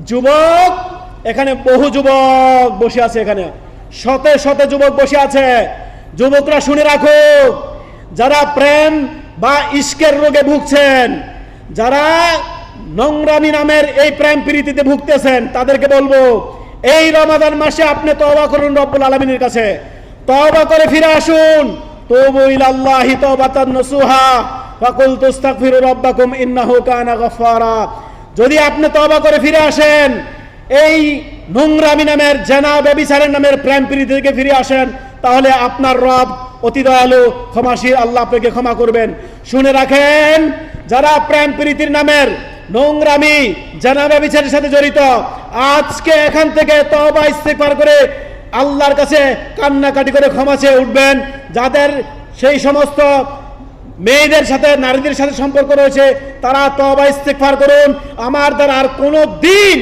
যুবক, এখানে বহু যুবক বসে আছে, এখানে শতে শতে যুবক বসে আছে। যুবকরা শুনে রাখো, যারা প্রেম বা ইশকের রোগে ভুগছেন, যারা নোংরামি নামের এই প্রেম প্রীতিতে ভুগতেছেন, তাদেরকে বলবো এই রমাদান মাসে আপনি তওবা করুন রব্বুল আলামিনের কাছে, তওবা করে ফিরে আসুন। তুবু ইলাল্লাহি তাওবাতান নসুহা ফাকুল তাস্তাগফিরু রাব্বাকুম ইন্নাহু কানা গফফারা। যদি আপনি তওবা করে ফিরে আসেন, এই নোংরামি নামের জেনা ব্যভিচারের নামের প্রেম প্রীতি থেকে ফিরে আসেন, তাহলে আপনার রব অতি দয়ালু ক্ষমাশীল, আল্লাহ আপনাকে ক্ষমা করবেন। শুনে রাখেন, যারা প্রেম প্রীতির নামের নোংরামি জেনা ব্যভিচারের সাথে জড়িত, আজকে এখান থেকে তওবা ইস্তেগফার করে আল্লাহর কাছে কান্নাকাটি করে ক্ষমা চেয়ে উঠবেন। যাদের সেই সমস্ত মেয়েদের সাথে নারীদের সাথে সম্পর্ক রয়েছে, তারা তওবা ইস্তেগফার করুন। আমার দ্বারা আর কোনো দিন